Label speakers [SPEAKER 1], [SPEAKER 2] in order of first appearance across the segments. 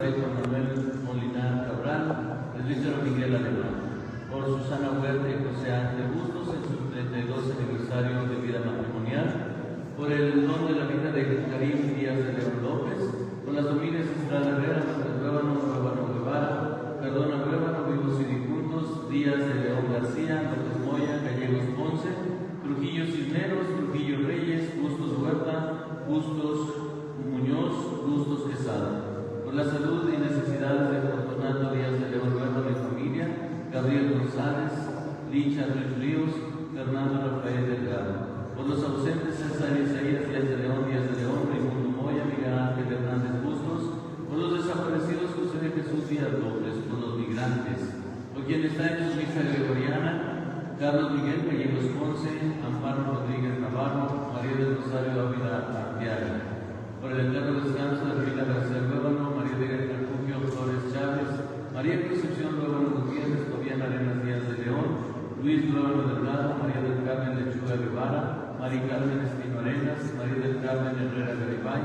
[SPEAKER 1] Juan Manuel Molinar Cabral, presbítero Miguel Alemán, por Susana Huerta y José Ángel Bustos en su 32 aniversario de vida matrimonial, por el don de la vida de Karim Díaz de León López, por las familias Estrada Herrera, Montes Ruébano, Ruébano Guevara, Cardona Ruébano, Vivos y Difuntos, Díaz de León García, López Moya, Gallegos Ponce, Trujillo Cisneros, Trujillo Reyes, Bustos Huerta, Bustos Muñoz, Bustos Quesada. Por la salud y necesidades de Fortunato Díaz de León Ruébano y familia, Gabriel González, Licha Ruiz Ríos, Fernando Rafael Delgado. Por los ausentes César Isaías Díaz de León, Raimundo Moya, Miguel Ángel Hernández Bustos. Por los desaparecidos José de Jesús Díaz López. Por los migrantes. Por quien está en su misa gregoriana, Carlos Miguel Gallegos Ponce, Amparo Rodríguez Navarro, María del Rosario Ávila Arteaga. Por el eterno descanso de Rita García Ruébano, María de Refugio Flores Chávez, María Concepción Ruébano Gutiérrez, Fabián Arenas Díaz de León, Luis Ruébano Delgado, María del Carmen Lechuga Guevara, María Carmen Espino Arenas, María del Carmen Herrera Garibay,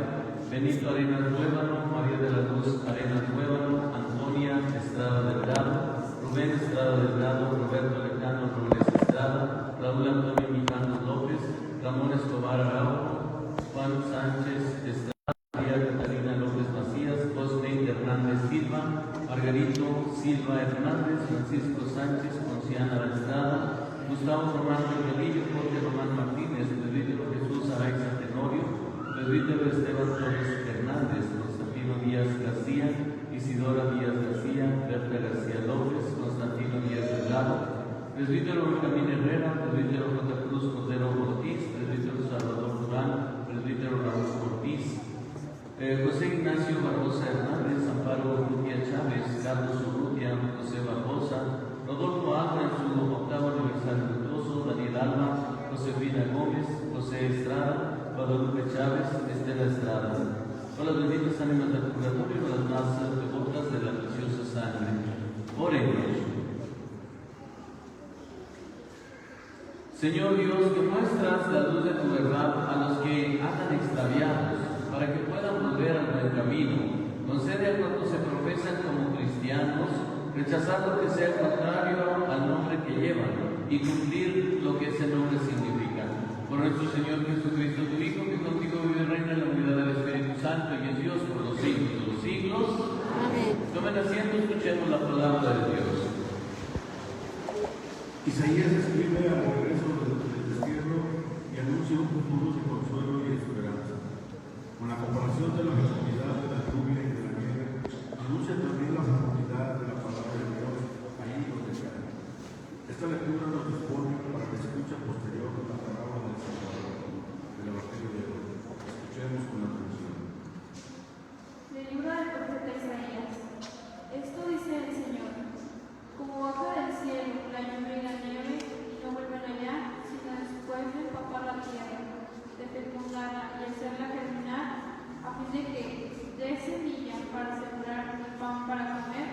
[SPEAKER 1] Benito Arenas Ruébano, María de la Luz Arenas Ruébano, Antonia Estrada Delgado, Rubén Estrada Delgado, Roberto Alejandro Robles Estrada, Raúl Antonio Mijanos López, Ramón Escobar Araujo, Juan Sánchez Estrada, María Catalina López Macías, Cosme Hernández Silva, Margarito Silva Hernández, Francisco Sánchez, Ponciana Estrada, Gustavo Román Regalillo, Jorge Román Martínez, presbítero Jesús Araiza Tenorio, presbítero Esteban Torres Hernández, Constantino Díaz García, Isidora Díaz García, Berta García López, Constantino Díaz Delgado, presbítero Benjamín Herrera, presbítero J. Cruz Cordero Ortiz, presbítero Salvador Durán, presbítero Raúl Ortiz, José Ignacio Barbosa Hernández, Amparo Urrutia Chávez, Carlos Urrutia, José Barbosa, Rodolfo Alba en su 8º aniversario luctuoso, Daniel Alba, Josefina Gómez, José Estrada, Guadalupe Chávez, Estela Estrada. Por las benditas ánimas del purgatorio, las más devotas de la preciosa sangre. Oremos. Señor Dios, que muestras la luz de tu verdad a los que andan extraviados, para que puedan volver al buen camino, concede a cuantos se profesan como cristianos, rechazar lo que sea contrario al nombre que llevan y cumplir lo que ese nombre significa. Por nuestro Señor Jesucristo, tu Hijo, que contigo vive y reina en la unidad del Espíritu Santo y es Dios por los siglos de los siglos. Amén. Tomen asiento, escuchemos la palabra de Dios.
[SPEAKER 2] Isaías escribe al regreso del destierro y anuncia un futuro de consuelo y esperanza. Con la comparación de la festividad de la lluvia y de la nieve, anuncia también la profundidad de la palabra de Dios allí donde cae. Esta lectura nos dispone para la escucha posterior de la palabra del Salvador, del Evangelio de hoy. Escuchemos con atención.
[SPEAKER 3] Lectura del profeta Isaías. Esto dice el Señor: como baja del cielo la lluvia y la nieve, y no vuelven allá, sino después de empapar la tierra, de fecundarla y hacerla germinar, a fin de que dé semilla para sembrar y pan para comer,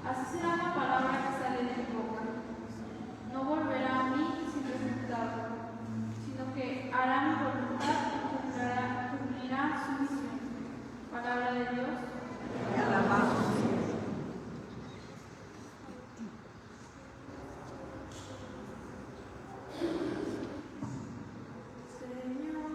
[SPEAKER 3] así será la palabra que sale de mi boca. No volverá a mí sin resultado, sino que hará mi voluntad y cumplirá su misión. Palabra de Dios.
[SPEAKER 4] Te alabamos.
[SPEAKER 3] Señor,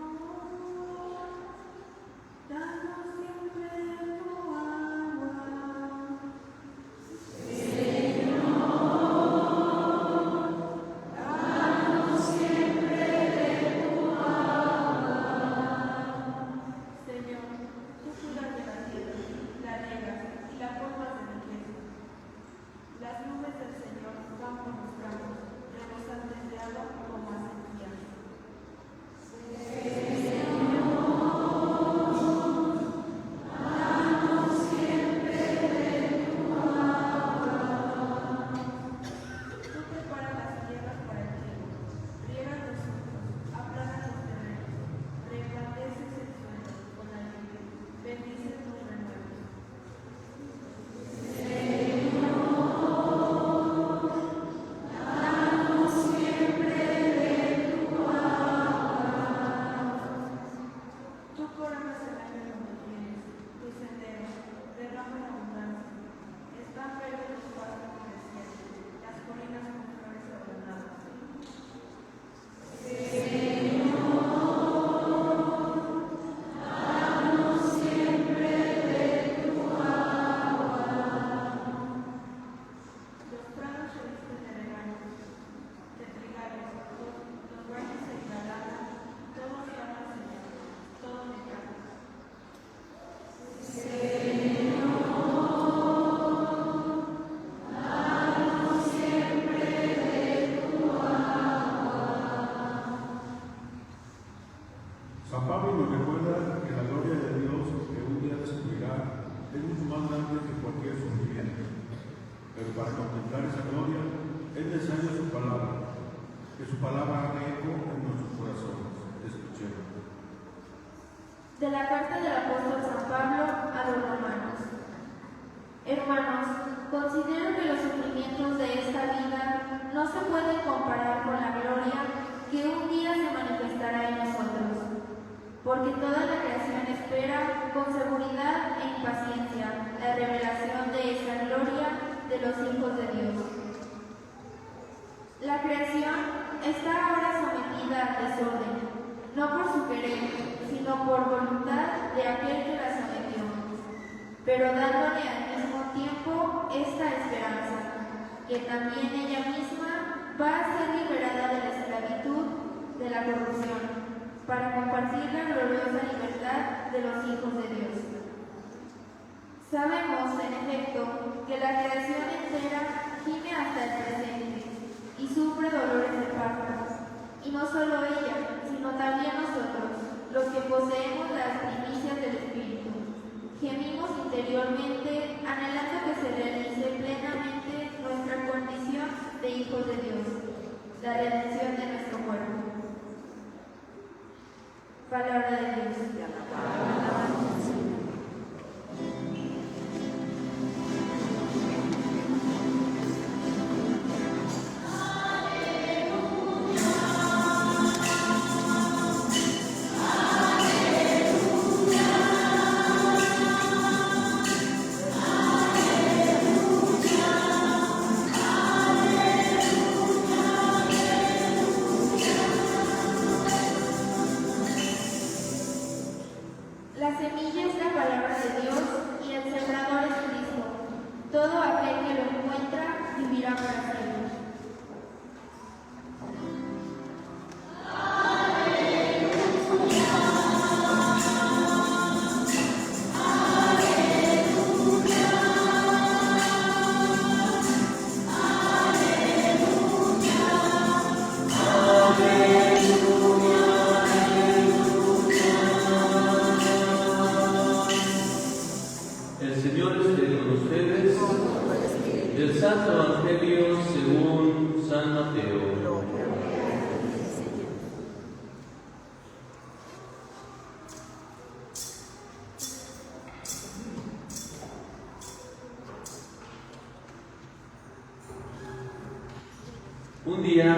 [SPEAKER 3] con seguridad e impaciencia la revelación de esa gloria de los hijos de Dios. La creación está ahora sometida al desorden, no por su querer, sino por voluntad de aquel que la sometió, pero dándole al mismo tiempo esta esperanza, que también ella misma va a ser liberada de la esclavitud de la corrupción, para compartir la gloriosa libertad de los hijos de Dios. Sabemos, en efecto, que la creación entera gime hasta el presente y sufre dolores de parto, y no solo ella, sino también nosotros, los que poseemos las primicias del Espíritu. Gemimos interiormente, anhelando que se realice plenamente nuestra condición de hijos de Dios, la redención de nuestro cuerpo. Palabra de Dios. La semilla es la palabra de Dios y el sembrador es Cristo. Todo aquel que lo encuentra vivirá para siempre.
[SPEAKER 1] El Señor esté con ustedes. Del Santo Evangelio según San Mateo. Un día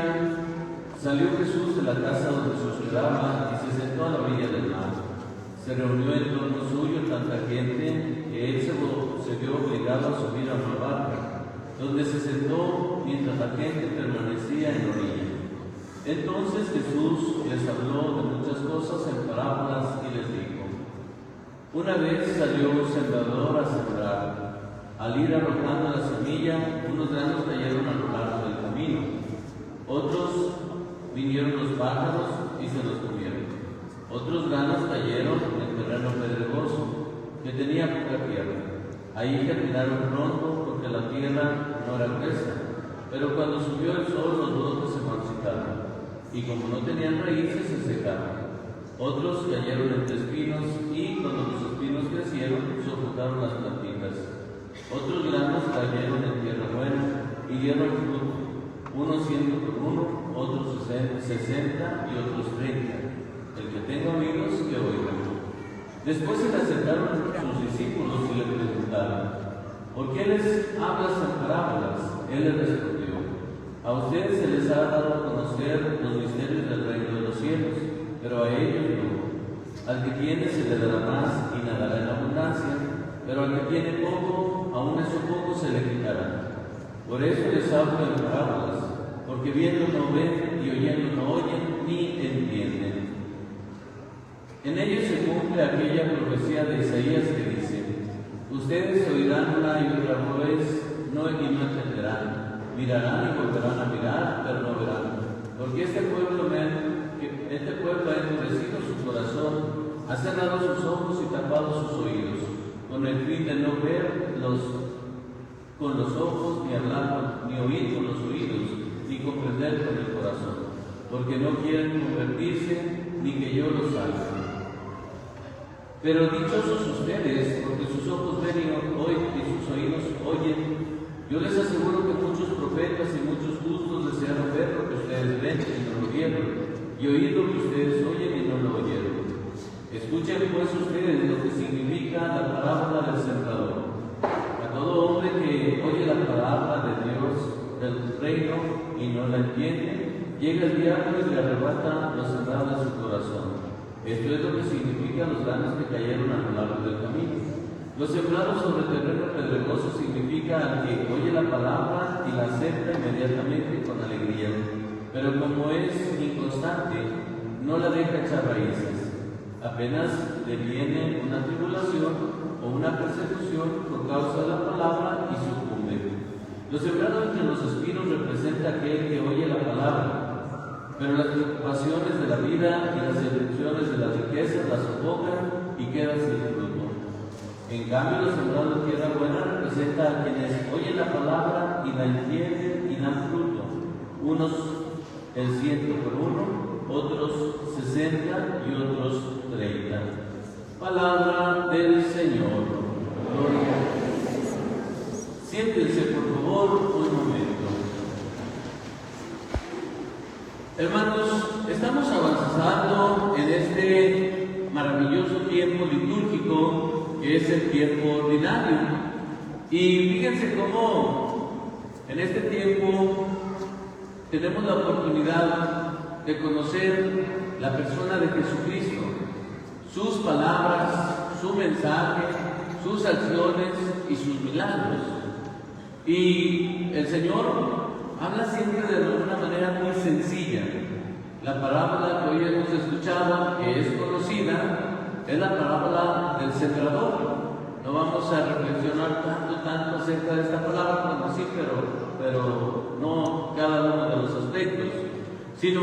[SPEAKER 1] salió Jesús de la casa donde se hospedaba y se sentó a la orilla del mar. Se reunió en torno suyo tanta gente que él se vio obligado a subir a una barca, donde se sentó mientras la gente permanecía en la orilla. Entonces Jesús les habló de muchas cosas en parábolas y les dijo: una vez salió un sembrador a sembrar. Al ir arrojando la semilla, unos granos cayeron a lo largo del camino. Otros vinieron los pájaros y se los comieron. Otros granos cayeron en terreno pedregoso, que tenía poca tierra. Ahí germinaron pronto, porque la tierra no era gruesa. Pero cuando subió el sol, los brotes se marchitaron, y como no tenían raíces, se secaron. Otros cayeron entre espinos, y cuando los espinos crecieron, sofocaron las plantitas. Otros granos cayeron en tierra buena y dieron fruto, unos 100 por uno, otros 60 y otros 30. El que tenga oídos, que oiga. Después se le acercaron sus discípulos y le preguntaron: ¿por qué les hablas en parábolas? Él les respondió: a ustedes se les ha dado a conocer los misterios del reino de los cielos, pero a ellos no. Al que tiene se le dará más y nadará en abundancia, pero al que tiene poco, aún eso poco se le quitará. Por eso les hablo en parábolas, porque viendo no ven y oyendo no oyen ni entienden. En ellos se cumple aquella profecía de Isaías que dice: ustedes oirán una y otra vez, no entenderán, mirarán y volverán a mirar, pero no verán. Porque este pueblo ha endurecido su corazón, ha cerrado sus ojos y tapado sus oídos, con el fin de no ver con los ojos, ni hablar, ni oír con los oídos, ni comprender con el corazón, porque no quieren convertirse, ni que yo los haga. Pero dichosos ustedes, porque sus ojos ven y sus oídos oyen. Yo les aseguro que muchos profetas y muchos justos desearon ver lo que ustedes ven y no lo vieron, y oír lo que ustedes oyen y no lo oyeron. Escuchen pues ustedes lo que significa la parábola del sembrador. A todo hombre que oye la palabra de Dios, del reino, y no la entiende, llega el diablo y le arrebata lo sembrado en su corazón. Esto es lo que significan los granos que cayeron a lo largo del camino. Los sembrados sobre terreno pedregoso significa al que oye la palabra y la acepta inmediatamente con alegría, pero como es inconstante, no la deja echar raíces. Apenas le viene una tribulación o una persecución por causa de la palabra y sucumbe. Lo sembrado entre los espinos representa aquel que oye la palabra, pero las preocupaciones de la vida y las seducciones de las riquezas la sofocan y queda sin fruto. En cambio, lo sembrado en tierra buena representa a quienes oyen la palabra y la entienden y dan fruto. Unos el 100 por uno, otros 60 y otros 30. Palabra del Señor. Gloria a Dios. Siéntense, por favor, un momento. Hermanos, estamos avanzando en este maravilloso tiempo litúrgico que es el tiempo ordinario. Y fíjense cómo en este tiempo tenemos la oportunidad de conocer la persona de Jesucristo, sus palabras, su mensaje, sus acciones y sus milagros. Y el Señor habla siempre de alguna manera muy sencilla. La parábola que hoy hemos escuchado, que es conocida, es la parábola del sembrador. No vamos a reflexionar tanto acerca de esta palabra, como sí, pero no cada uno de los aspectos, sino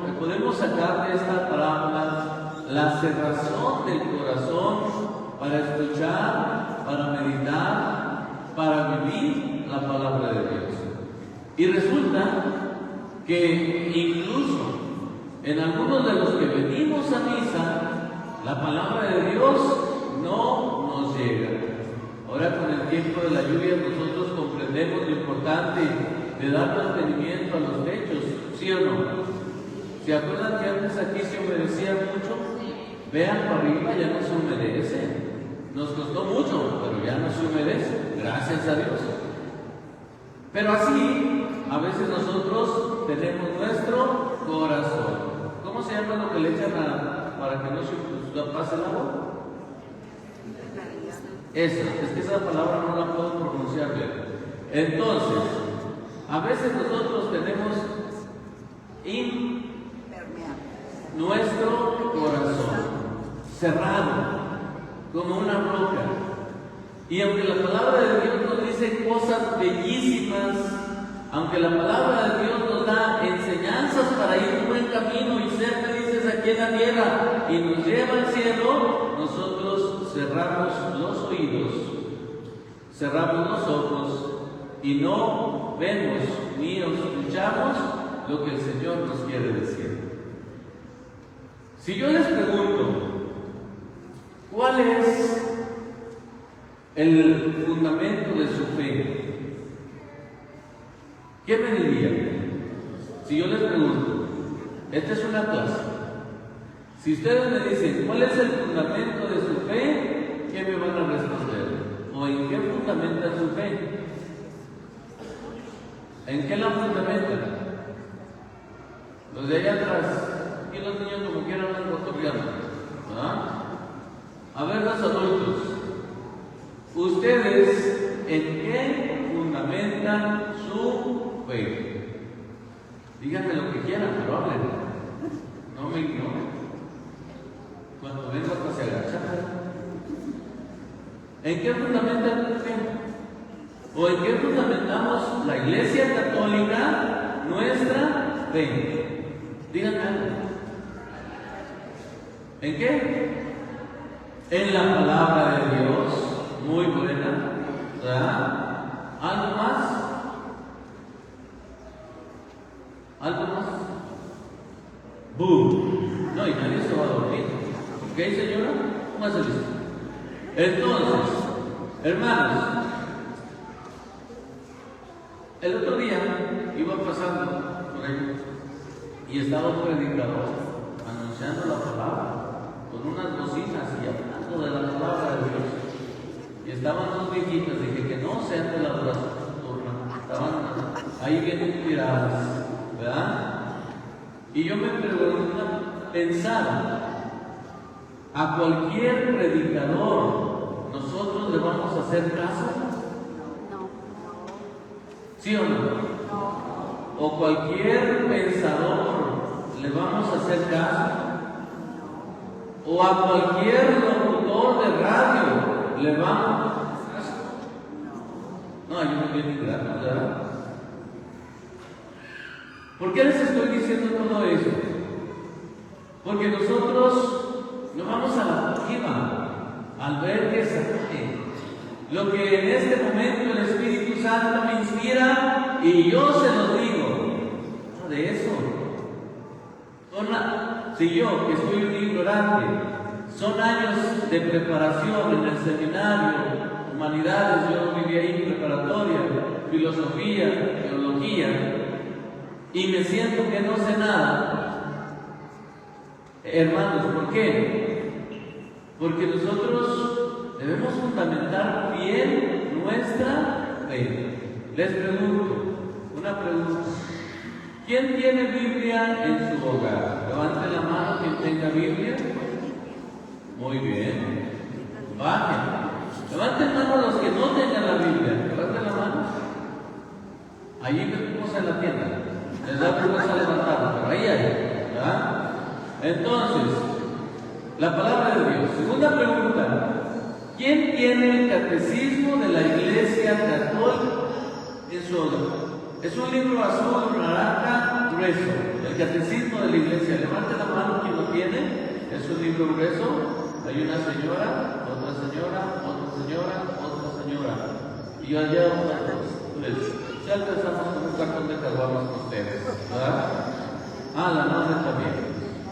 [SPEAKER 1] que podemos sacar de esta parábola la cerrazón del corazón para escuchar, para meditar, para vivir la palabra de Dios. Y resulta que incluso en algunos de los que venimos a misa, la palabra de Dios no nos llega. Ahora, con el tiempo de la lluvia, nosotros comprendemos lo importante de dar mantenimiento a los techos, ¿sí o no? ¿Se acuerdan que antes aquí se humedecía mucho? Vean para arriba, ya no se humedece. Nos costó mucho, pero ya no se humedece, gracias a Dios. Pero así, a veces nosotros tenemos nuestro corazón. ¿Cómo se llama lo que le echan para que no se pase el agua? Eso, es que esa palabra no la puedo pronunciar bien. Entonces, a veces nosotros tenemos nuestro corazón cerrado, como una roca. Y aunque la palabra de Dios nos dice cosas bellísimas, aunque la palabra de Dios nos da enseñanzas para ir un buen camino y ser felices aquí en la tierra y nos lleva al cielo, nosotros cerramos los oídos, cerramos los ojos y no vemos ni escuchamos lo que el Señor nos quiere decir. Si yo les pregunto, ¿cuál es el fundamento de su fe? ¿Qué me dirían? Si yo les pregunto, esta es una clase. Si ustedes me dicen, ¿cuál es el fundamento de su fe? ¿Qué me van a responder? ¿O en qué fundamenta su fe? ¿En qué la fundamentan? Los de allá atrás, aquí los niños como quieran andan cotorreando. ¿Ah? A ver, los adultos, ¿ustedes en qué fundamentan su fe? Díganme lo que quieran, pero hablen. No me ignoren. Cuando vengo acá se agachan. ¿En qué fundamentan su fe? ¿O en qué fundamentamos la Iglesia Católica nuestra fe? Díganme algo. ¿En qué? En la palabra de Dios, muy buena, ¿verdad? ¿Algo más? ¿Algo más? ¡Bum! No, y nadie se va a dormir. ¿Ok, señora? Póngase listo. Entonces, hermanos, el otro día iba pasando por ahí y estaba un predicador anunciando la palabra con unas bocinas y hablando de la palabra de Dios. Y estaban dos viejitas, dije que no sean de la adoración nocturna, estaban ahí bien tiradas, ¿verdad? Y yo me preguntaba, pensaba, a cualquier predicador, nosotros le vamos a hacer caso? ¿Sí o no? ¿O cualquier pensador le vamos a hacer caso? ¿O a cualquier locutor de radio le vamos a hacer caso? No, yo no quiero ni gratis, ¿verdad? ¿Por qué les estoy diciendo todo eso? Porque nosotros nos vamos a la última al ver que sale lo que en este momento el Espíritu Santo me inspira y yo se lo digo. No de eso. Si yo, que soy un ignorante, son años de preparación en el seminario, humanidades, yo viví ahí, preparatoria, filosofía, teología, y me siento que no sé nada. Hermanos, ¿por qué? Porque nosotros debemos fundamentar bien nuestra fe. Les pregunto, una pregunta. ¿Quién tiene Biblia en su hogar? Levante la mano quien tenga Biblia. Muy bien. Bajen. Levanten mano los que no tengan la Biblia. Levanten la mano. Allí vemos en la tienda. Les da vergüenza levantarla, pero ahí hay. ¿Verdad? Entonces, la palabra de Dios. Segunda pregunta. ¿Quién tiene el catecismo de la Iglesia Católica en su hogar? Es un libro azul, naranja, grueso. El catecismo de la Iglesia. Levante la mano quien lo tiene. Es un libro grueso. Hay una señora, otra señora, otra señora, otra señora. Y allá otras dos. Ya empezamos con un cartón de caguamas con ustedes, ¿verdad? La madre también.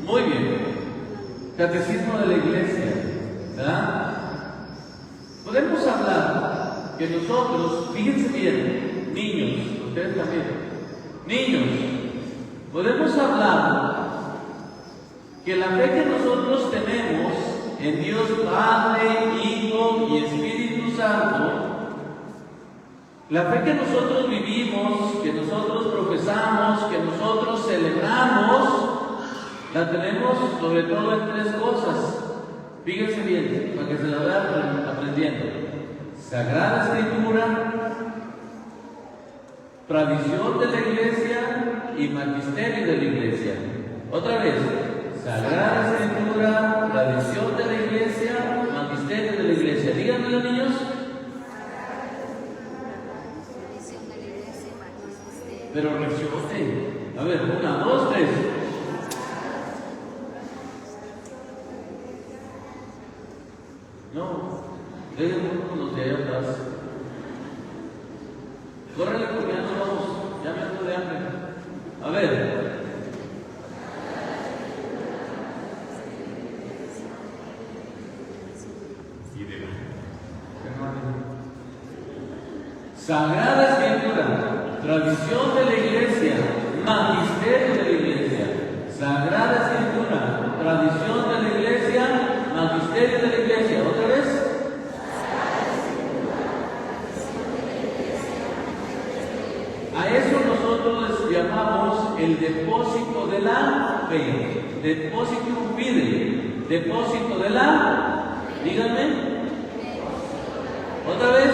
[SPEAKER 1] Muy bien. Catecismo de la Iglesia, ¿verdad? Podemos hablar que nosotros, fíjense bien, niños, ustedes también, niños, podemos hablar que la fe que nosotros tenemos en Dios Padre, Hijo y Espíritu Santo, la fe que nosotros vivimos, que nosotros profesamos, que nosotros celebramos, la tenemos sobre todo en tres cosas. Fíjense bien, para que se la vayan aprendiendo. Sagrada Escritura, tradición de la Iglesia y magisterio de la Iglesia. Otra vez, Sagrada Escritura, tradición de la Iglesia, magisterio de la Iglesia. Díganmelo, niños. Pero reaccionen. A ver, 1, 2, 3. No, déjenme los de allá atrás. Córrele porque ya nos vamos. Ya me ando de hambre. A ver. Sagrada Escritura, tradición de la Iglesia, magisterio de la Iglesia. Sagrada Escritura, tradición de la Iglesia, magisterio de la Iglesia. ¿Otra vez? A eso nosotros les llamamos el depósito de la fe. Depósito fide. Depósito de la. Díganme. Otra vez.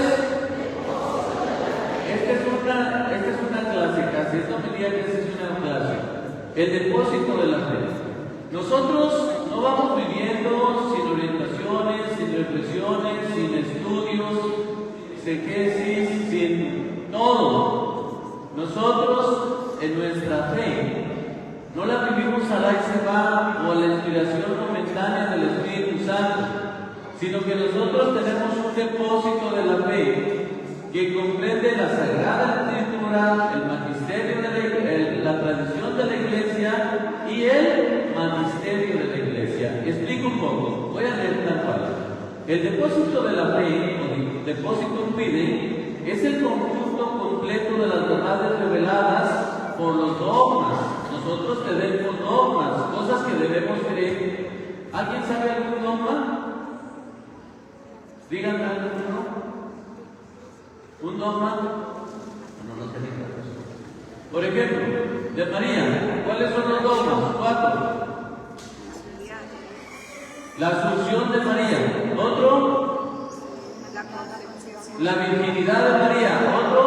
[SPEAKER 1] Esta es una clase casi. Esta me diga que esta es una clase. El depósito de la fe. Nosotros no vamos viviendo sin orientaciones, sin reflexiones, sin estudios, sin exegesis, sin todo. Nosotros en nuestra fe no la vivimos al ahí se va o a la inspiración momentánea del Espíritu Santo, sino que nosotros tenemos un depósito de la fe que comprende la Sagrada Escritura, el magisterio de la tradición de la Iglesia y el magisterio de la Iglesia. Explico un poco, voy a leer tal cual. El depósito de la fe, o depósito fide, es el conjunto completo de las verdades reveladas por los dogmas. Nosotros tenemos dogmas, cosas que debemos creer. ¿Alguien sabe algún dogma? Díganme alguno. ¿Un dogma? No sé ni qué. Por ejemplo, de María, ¿cuáles son los dogmas? 4. La asunción de María. Otro.
[SPEAKER 4] La concepción.
[SPEAKER 1] La virginidad de María. Otro.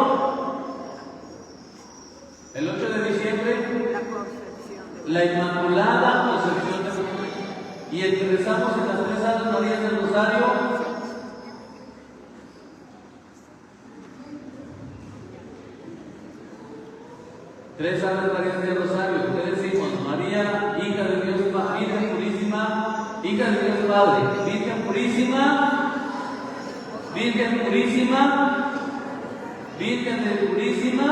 [SPEAKER 1] El 8 de diciembre.
[SPEAKER 4] La concepción.
[SPEAKER 1] La Inmaculada Concepción de María. Y el que rezamos en las 3 Santas Marías del Rosario. Tres Santas Marías del Rosario. ¿Qué decimos? María, hija de Dios, Virgen purísima, hija de Dios Padre, Virgen purísima, Virgen purísima, Virgen de purísima.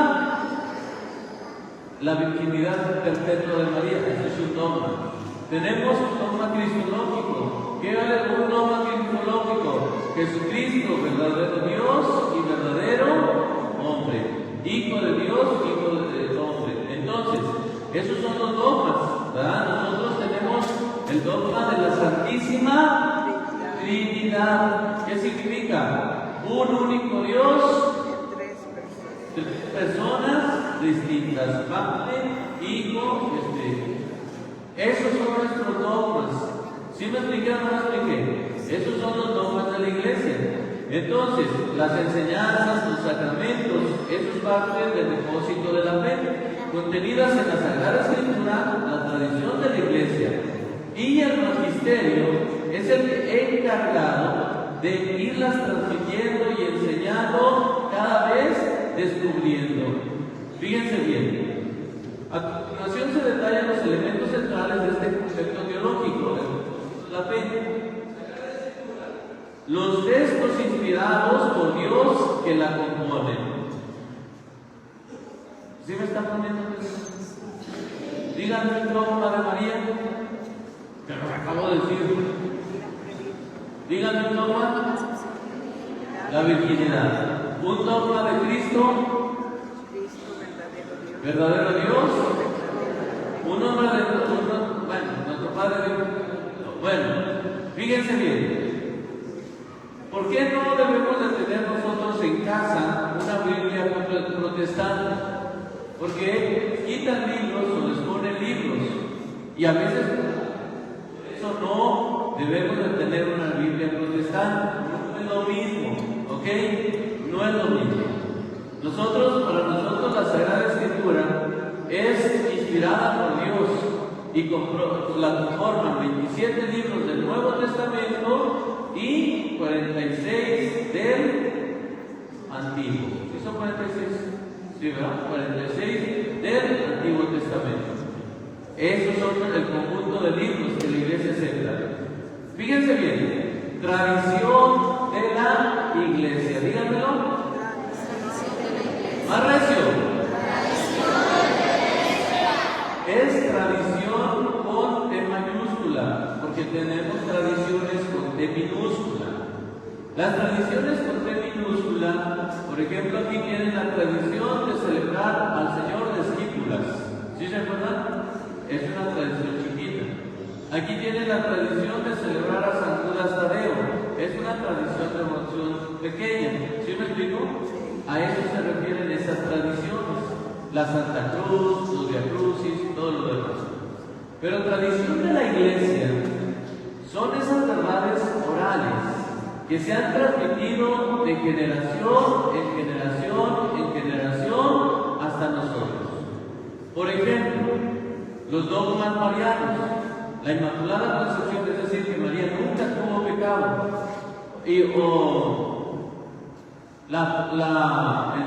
[SPEAKER 1] La virginidad perpetua de María, ese es un dogma. Tenemos un dogma cristológico. ¿Qué es un dogma cristológico? Jesucristo, verdadero Dios y verdadero hombre. Hijo de Dios, hijo de hombre. Entonces, esos son los dogmas, ¿verdad? Nosotros tenemos el dogma de la Santísima Trinidad. ¿Qué significa? Un único Dios. Tres personas distintas, Padre, Hijo, Espíritu. Esos son nuestros dogmas. ¿Sí me expliqué o no me expliqué? Esos son los dogmas de la Iglesia. Entonces, las enseñanzas, los sacramentos, eso es parte del depósito de la fe, contenidas en la Sagrada Escritura, la tradición de la Iglesia. Y el magisterio es el encargado de irlas transmitiendo y enseñando cada vez descubriendo. Fíjense bien. A continuación se detallan los elementos centrales de este concepto teológico, la fe. Los textos inspirados por Dios que la componen. ¿Sí me están poniendo atención? Díganme un dogma de María, que lo acabo de decir. Díganme un dogma. La virginidad. Un dogma de Cristo, verdadero Dios, un hombre de nuestro Padre Dios. Bueno, fíjense bien, ¿por qué no debemos de tener nosotros en casa una Biblia protestante? Porque quitan libros o les ponen libros, y a veces eso no debemos de tener una Biblia protestante, no es lo mismo, ¿ok? No es lo mismo. Para nosotros la Sagrada Escritura es inspirada por Dios y la conforman 27 libros del Nuevo Testamento y 46 del Antiguo. ¿Sí son 46? Sí, ¿verdad? 46 del Antiguo Testamento. Esos son el conjunto de libros que la Iglesia acepta. Fíjense bien, tradición de la Iglesia. Díganmelo. Más recio. Es tradición con T mayúscula, porque tenemos tradiciones con T minúscula. Las tradiciones con T minúscula, por ejemplo, aquí tienen la tradición de celebrar al Señor de Esquípulas. ¿Sí se acuerdan? Es una tradición chiquita. Aquí tienen la tradición de celebrar a San Judas Tadeo. Es una tradición de devoción pequeña. ¿Sí me explico? A eso se refieren esas tradiciones. La Santa Cruz, los Via Crucis, todo lo demás. Pero tradición de la Iglesia son esas verdades orales que se han transmitido de generación en generación en generación hasta nosotros. Por ejemplo, los dogmas marianos, la Inmaculada Concepción, es decir, que María nunca tuvo pecado, el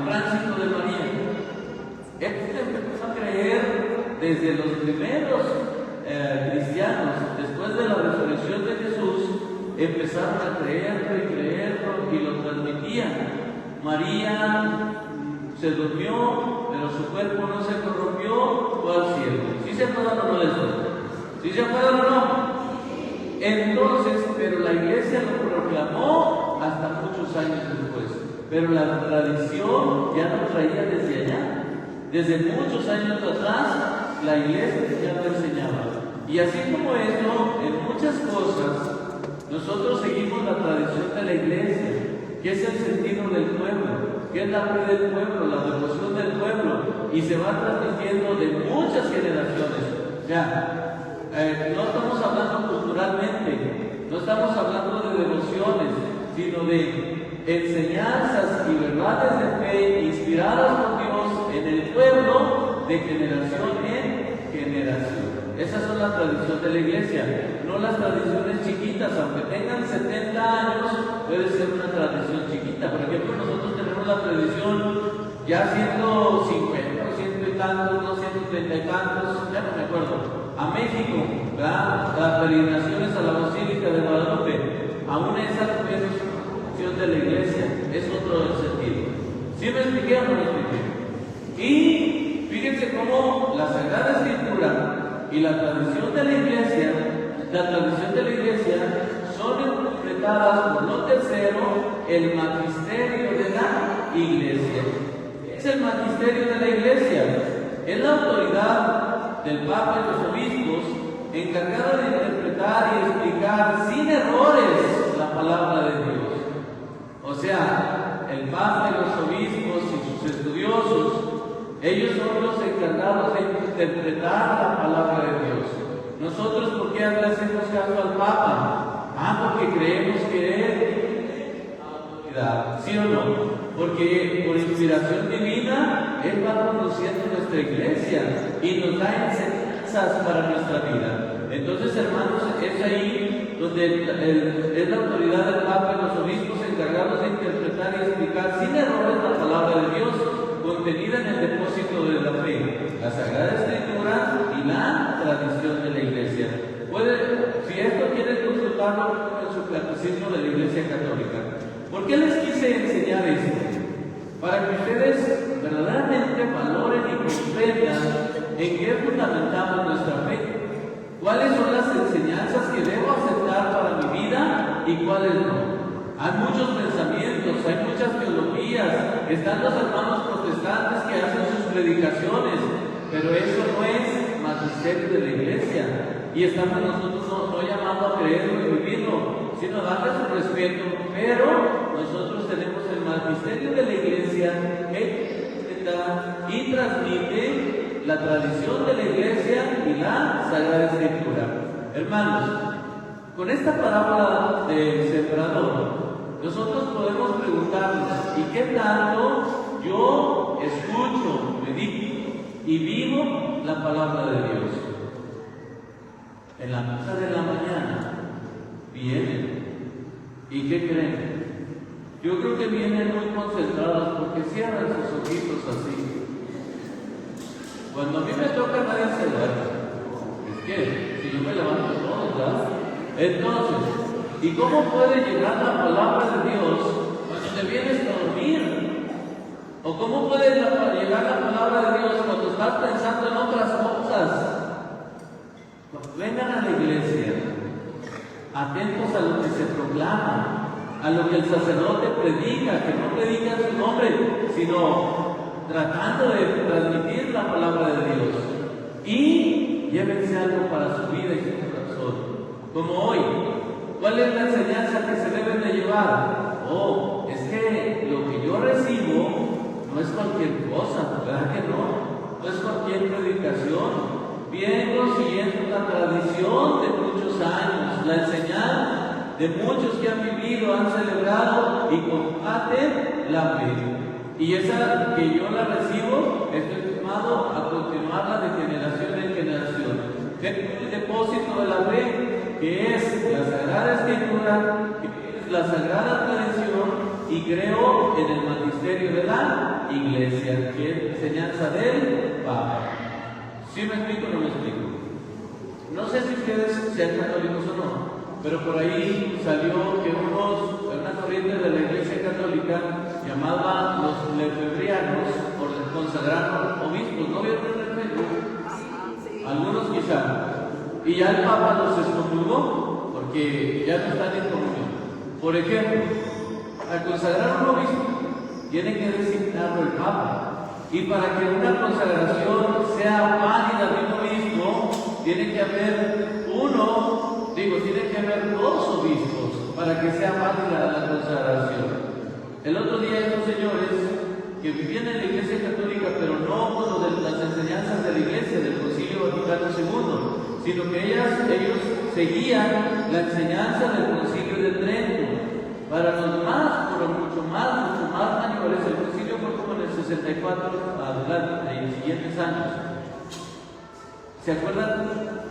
[SPEAKER 1] tránsito de María. Esto se empezó a creer desde los primeros cristianos. Después de la resurrección de Jesús, empezaron a creerlo y lo transmitían. María se durmió, pero su cuerpo no se corrompió, fue al cielo. ¿Sí se acuerdan o no de eso? ¿Sí se acuerdan o no? Entonces, pero la Iglesia lo proclamó hasta muchos años después. Pero la tradición ya lo traía desde allá. Desde muchos años atrás, la Iglesia ya lo enseñaba. Y así como esto, en muchas cosas, nosotros seguimos la tradición de la Iglesia, que es el sentido del pueblo, que es la fe del pueblo, la devoción del pueblo, y se va transmitiendo de muchas generaciones. Ya, no estamos hablando culturalmente, No estamos hablando de devociones, sino de enseñanzas y verdades de fe inspiradas por Dios en el pueblo de generación en generación. Esas son las tradiciones de la iglesia, no las tradiciones chiquitas. Aunque tengan 70 años, puede ser una tradición chiquita. Por ejemplo, nosotros tenemos la tradición, ya siendo 50, 100 y tantos, 230 y tantos, ya no me acuerdo, a México, ¿verdad? Las peregrinaciones a la Basílica de Guadalupe, aún esa también es una función de la iglesia, es otro sentido. ¿Sí me expliqué o no me expliqué? Y fíjense cómo la Sagrada Escritura y la tradición de la iglesia son interpretadas por lo tercero, el magisterio de la iglesia. Es el magisterio de la iglesia, es la autoridad del Papa y los obispos encargada de interpretar y explicar sin errores la palabra de Dios. O sea, el Papa y los obispos y sus estudiosos, ellos son los encargados de interpretar la palabra de Dios. Nosotros, ¿por qué le hacemos caso al Papa? Porque creemos que Él autoridad, ¿sí o no? Porque por inspiración divina Él va conduciendo nuestra iglesia y nos da enseñanzas para nuestra vida. Entonces, hermanos, es ahí donde es la autoridad del Papa y los obispos encargados de interpretar y explicar sin errores la palabra de Dios contenida en el depósito de la fe, la Sagrada Escritura y la tradición de la iglesia. Si esto quieren consultarlo en su catecismo de la Iglesia Católica. ¿Por qué les quise enseñar esto? Para que ustedes verdaderamente valoren y comprendan en qué fundamentamos nuestra fe, cuáles son las enseñanzas que debo aceptar para mi vida y cuáles no. Hay muchos pensamientos, hay muchas teologías, están los hermanos protestantes que hacen sus predicaciones, pero eso no es magisterio de la iglesia, y estamos nosotros no llamados a creerlo y vivirlo, sino darle su respeto. Pero nosotros tenemos el magisterio de la iglesia que interpreta y transmite la tradición de la iglesia y la Sagrada Escritura. Hermanos, con esta parábola del sembrador, nosotros podemos preguntarnos: ¿y qué tanto yo escucho, medito y vivo la palabra de Dios? En la misa de la mañana vienen, ¿y qué creen? Yo creo que vienen muy concentrados porque cierran sus ojitos así. Cuando a mí me toca, nadie se duerme. Es que si yo me levanto todo, ¿verdad? Entonces, ¿y cómo puede llegar la palabra de Dios cuando te vienes a dormir? ¿O cómo puede llegar la palabra de Dios cuando estás pensando en otras cosas? Vengan a la iglesia, atentos a lo que se proclama, a lo que el sacerdote predica, que no predica en su nombre, sino tratando de transmitir la palabra de Dios. Y llévense algo para su vida y su corazón. Como hoy, ¿cuál es la enseñanza que se deben de llevar? Es que lo que yo recibo no es cualquier cosa, ¿verdad que no? No es cualquier predicación. Vengo siguiendo la tradición de muchos años, la enseñanza de muchos que han vivido, han celebrado y combaten la fe. Y esa que yo la recibo, estoy llamado a continuarla de generación en generación. El depósito de la fe, que es la Sagrada Escritura, que es la Sagrada Tradición, y creo en el magisterio de la Iglesia, que es enseñanza del Papa. ¿Sí me explico o no me explico? No sé si ustedes sean católicos o no, pero por ahí salió que una corriente de la Iglesia Católica llamada los lefebrianos, o les consagraron obispos. ¿No vieron el Facebook? Algunos quizá. Y ya el Papa los excomulgó porque ya no están en comunión. Por ejemplo, al consagrar un obispo, tiene que designarlo el Papa. Y para que una consagración sea válida de un obispo, tiene que haber dos obispos para que sea válida la consagración. El otro día estos señores que vivían en la Iglesia Católica, pero no con las enseñanzas de la Iglesia, del Concilio Vaticano II, sino que ellos seguían la enseñanza del Concilio de Trento. Para los más, pero mucho más mayores, el concilio fue como en el 64 adelante, en los siguientes años. ¿Se acuerdan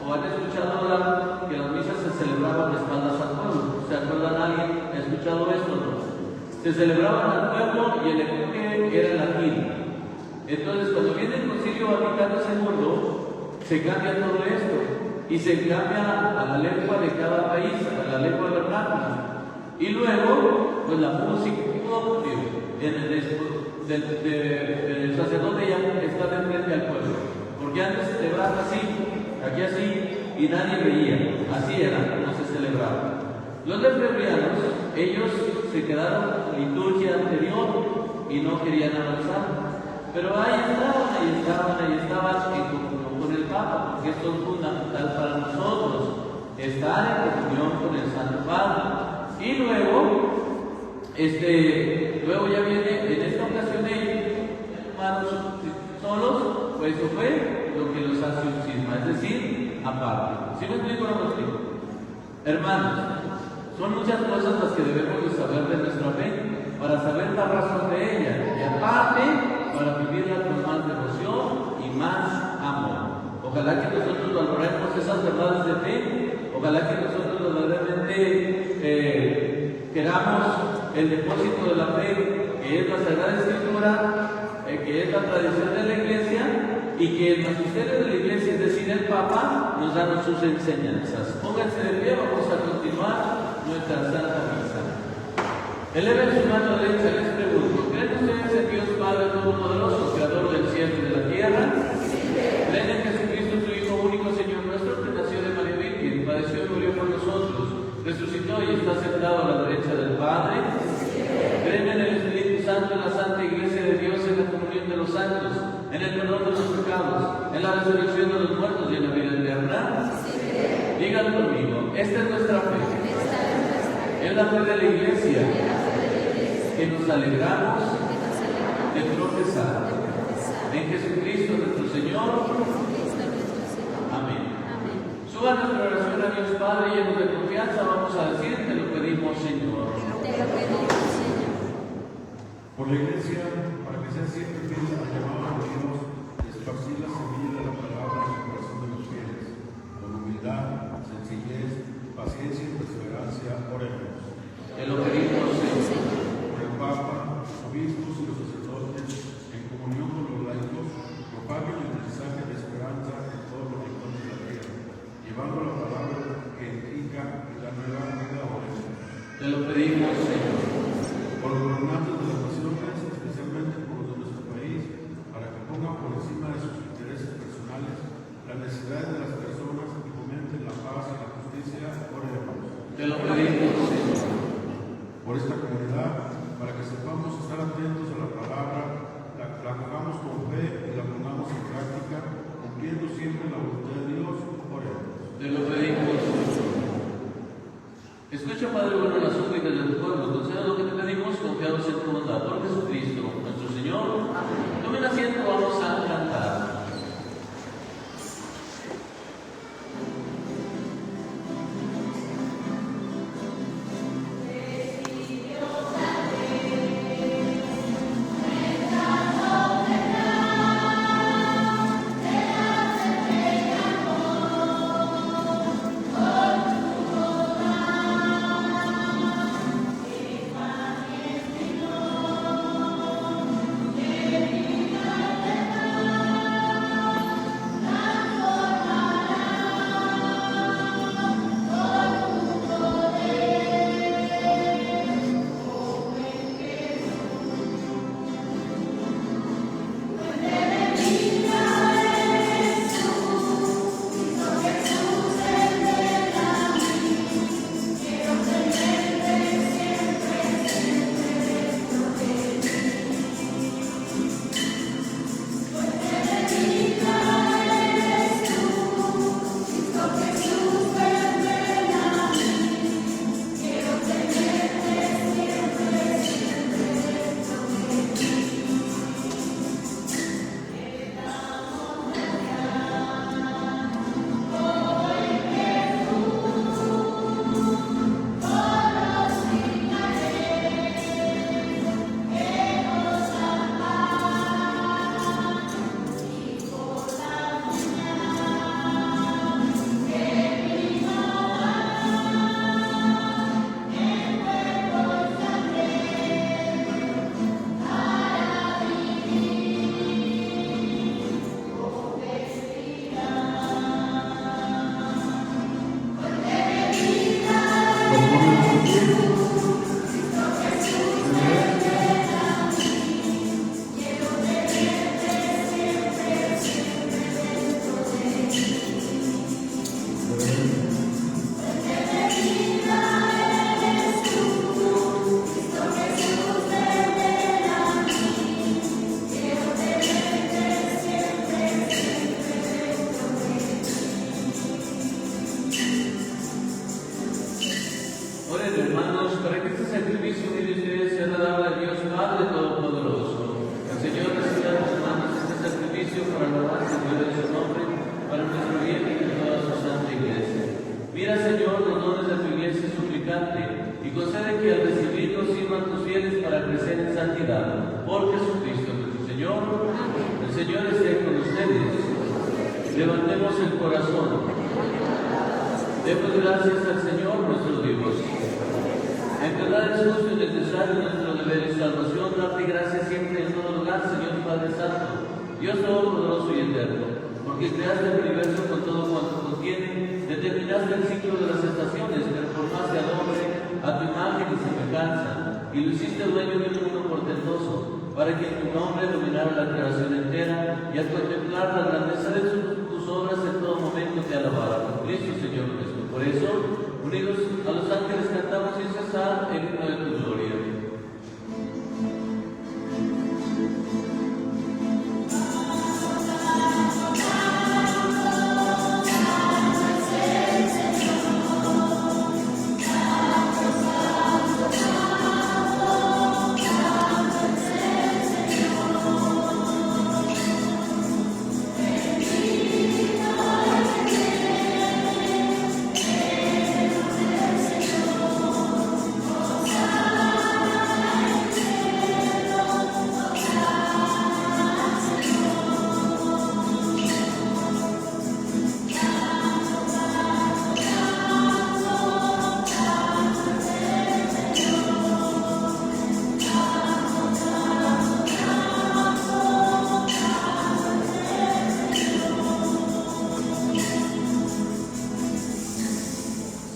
[SPEAKER 1] o han escuchado hablar que las misas se celebraban de espaldas al pueblo? ¿Se acuerdan alguien? ¿Ha escuchado esto o no? Se celebraban al pueblo y el enfoque era el latín. Entonces, cuando viene el Concilio Vaticano II, se cambia todo esto y se cambia a la lengua de cada país, a la lengua vernácula. Y luego, pues la música, el sacerdote ya está de frente al pueblo. Porque antes se celebraba así, aquí así, y nadie veía. Así era como se celebraba. Los lefebvrianos, ellos se quedaron en la liturgia anterior y no querían avanzar. Pero ahí estaban en comunión con el Papa, porque esto es fundamental para nosotros, estar en comunión con el Santo Padre. Y luego ya viene, en esta ocasión ellos, hermanos solos, pues eso fue lo que los hace un cisma, es decir, aparte. ¿Sí me explico o no me explico? Hermanos, son muchas cosas las que debemos de saber de nuestra fe, para saber la razón de ella, y aparte, para vivirla con más devoción y más amor. Ojalá que nosotros valoremos esas verdades de fe, ojalá que nosotros verdaderamente queramos el depósito de la fe, que es la Sagrada Escritura, que es la tradición de la Iglesia, y que el magisterio de la Iglesia, es decir, el Papa, nos da sus enseñanzas. Pónganse de pie, vamos a continuar nuestra Santa Misa. Eleven su mano derecha, les pregunto, ¿creen ustedes en Dios Padre Todopoderoso, Creador del cielo y de la tierra? ¿Creen en Jesucristo, su Hijo único, Señor nuestro, que nació de María Virgen, padeció y murió por nosotros, resucitó y está sentado a la derecha del Padre? ¿Creen en el Espíritu Santo, en la Santa Iglesia de Dios, en la comunión de los santos, en el perdón de los pecados, en la resurrección de los muertos y en la vida eterna? Digan conmigo, esta es nuestra fe. Es la fe de la Iglesia que nos alegramos de profesar en Jesucristo nuestro Señor. Amén. Suba nuestra oración a Dios Padre, llenos de confianza, vamos a decir, te lo pedimos, Señor.
[SPEAKER 2] Por la Iglesia, para que sea siempre fiel al llamado de Dios, esparcir la semilla de la palabra en el corazón de los fieles, con humildad, sencillez, paciencia y perseverancia, oremos.
[SPEAKER 1] Te lo pedimos, Señor.
[SPEAKER 2] Por el Papa, los obispos y los sacerdotes, en comunión con los laicos, propaguen el mensaje de esperanza en todos los rincones de la tierra, llevando la palabra que edifica y da nueva vida a oremos.
[SPEAKER 1] Te lo pedimos, Señor.
[SPEAKER 2] Por los gobernantes de las naciones, especialmente por los de nuestro país, para que pongan por encima de sus intereses personales las necesidades de las personas y fomenten la paz y la justicia, oremos.
[SPEAKER 1] Te lo pedimos, Señor. sanidad. Por Jesucristo nuestro Señor. El Señor esté con ustedes. Levantemos el corazón. Demos gracias al Señor nuestro Dios. En verdad es justo y necesario nuestro deber y salvación darte gracias siempre en todo lugar, Señor Padre Santo, Dios Todopoderoso y Eterno, porque creaste el universo con todo cuanto contiene, determinaste el ciclo de las estaciones, pero formaste al hombre a tu imagen y semejanza, y lo hiciste dueño de un mundo portentoso, para que en tu nombre dominara la creación entera, y al contemplar la grandeza de tus obras en todo momento te alabara, por Cristo Señor nuestro. Por eso, unidos a los ángeles cantamos sin cesar el himno de tu gloria.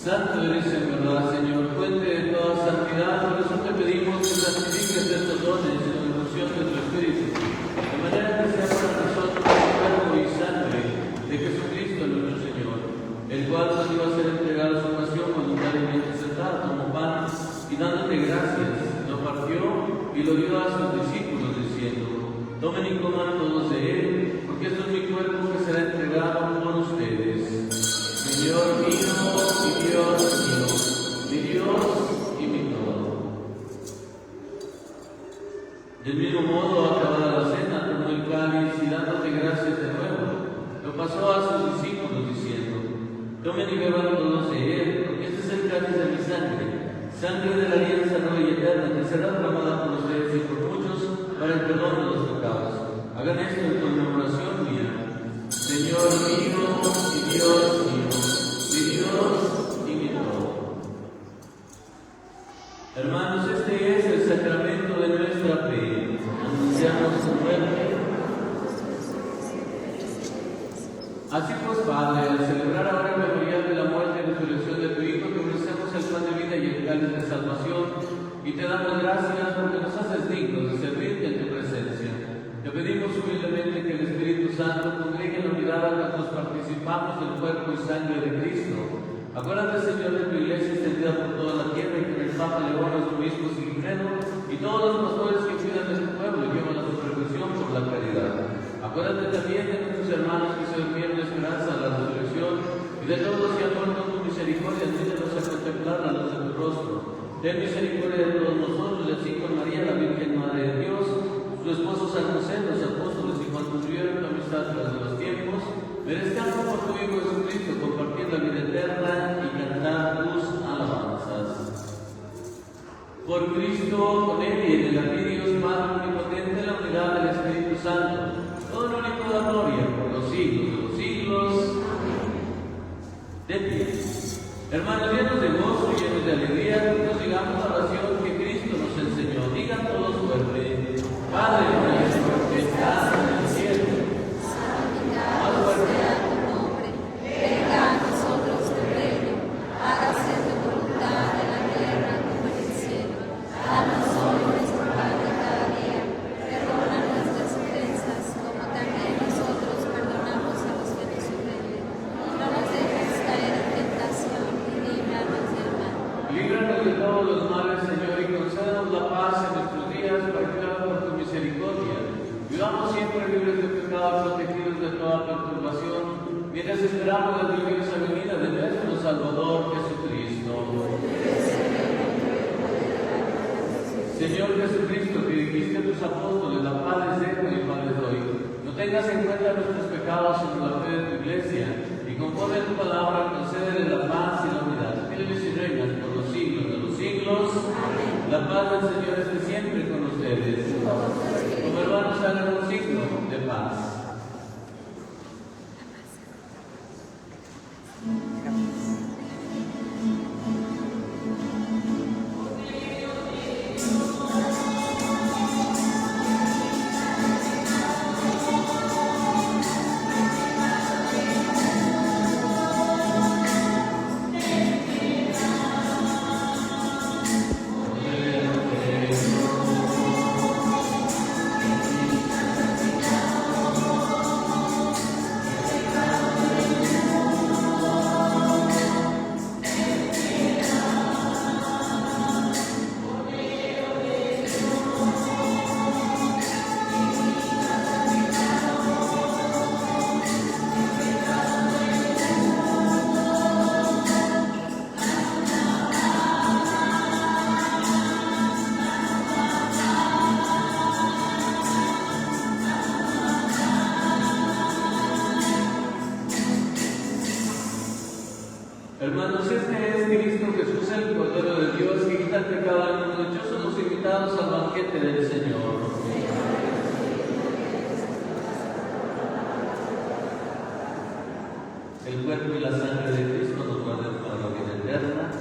[SPEAKER 1] Santo eres en verdad, Señor, fuente de toda santidad, por eso te pedimos que santifiques estos dones en la evolución de tu Espíritu, de manera que sea para nosotros el cuerpo y sangre de Jesucristo nuestro Señor, el cual nos iba a ser entregado a su pasión voluntariamente sentado como pan, y dándote gracias, lo partió y lo dio a sus discípulos, diciendo: tomen y coman todos de él, porque esto es mi cuerpo que será entregado por ustedes. Señor mío y Dios mío, mi Dios y mi todo. Del mismo modo, acabada la cena, tomó el cáliz y dándote gracias de nuevo, lo pasó a sus discípulos diciendo: tomen y beban todos de él, porque este es el cáliz de mi sangre, sangre de la alianza nueva y eterna, que será derramada por ustedes y por muchos para el perdón de los pecados. Hagan esto en conmemoración mía. Señor mío y Dios mío, mi Dios y mi todo. Hermanos, este es el sacramento de nuestra fe. Anunciamos su muerte. Así pues, Padre, al celebrar ahora el memorial de la muerte y resurrección de tu Hijo, te ofrecemos el pan de vida y el cáliz de salvación, y te damos gracias porque nos haces dignos de servirte en tu presencia. Te pedimos humildemente que el Espíritu Santo congregue en la unidad a cuantos participamos del cuerpo y sangre de Cristo. Acuérdate, Señor, de tu iglesia extendida por toda la tierra, y con el Papa León, nuestro obispo Sigifredo, y todos los pastores que cuidan de tu pueblo y llevan a su perfección por la caridad. Acuérdate también de nuestros hermanos que se durmieron de esperanza a la resurrección, y de todos los que han muerto en tu misericordia, ayúdanos a contemplar la luz de tu rostro. Ten misericordia de todos nosotros, y así con María, la Virgen Madre de Dios, su esposo San José, los apóstoles y cuantos vivieron tu amistad tras de los tiempos, merezcamos por tu Hijo Jesucristo compartir la vida eterna y cantar tus alabanzas. Por Cristo, con Él y en el a ti, Dios Padre omnipotente, la unidad del Espíritu Santo, todo el único da gloria por los siglos de los siglos. De pie. Hermanos, llenos de gozo y llenos de alegría, nos digamos la oración que Cristo nos enseñó. Digan todos fuerte: Padre nuestro que estás en el cielo, santificado sea tu nombre, venga a nosotros tu reino, hágase tu voluntad en la tierra como en el cielo. Danos hoy nuestro pan de cada día, perdona nuestras ofensas como también nosotros perdonamos a los que nos ofenden. No nos dejes caer en tentación y líbranos del mal. Líbranos de todos los males, Señor, y concédanos la paz en nuestros días, para que por tu misericordia vivamos siempre libres de pecado, protegidos de toda perturbación, mientras esperamos la gloriosa venida de nuestro Salvador Jesucristo. Señor Jesucristo, que dijiste a tus apóstoles: la paz les dejo y paz les doy, no tengas en cuenta nuestros pecados, sino la fe de tu iglesia, y conforme a tu palabra concédele la paz y la unidad. Vives y reinas por los siglos de los siglos. Amén. La paz del Señor esté siempre con ustedes. banquete del Señor. El cuerpo y la sangre de Cristo nos guarden para la vida eterna.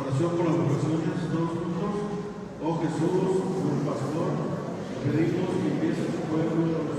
[SPEAKER 2] Oración por las vocaciones, todos juntos. Oh Jesús, buen pastor, pedimos que empieces tu pueblo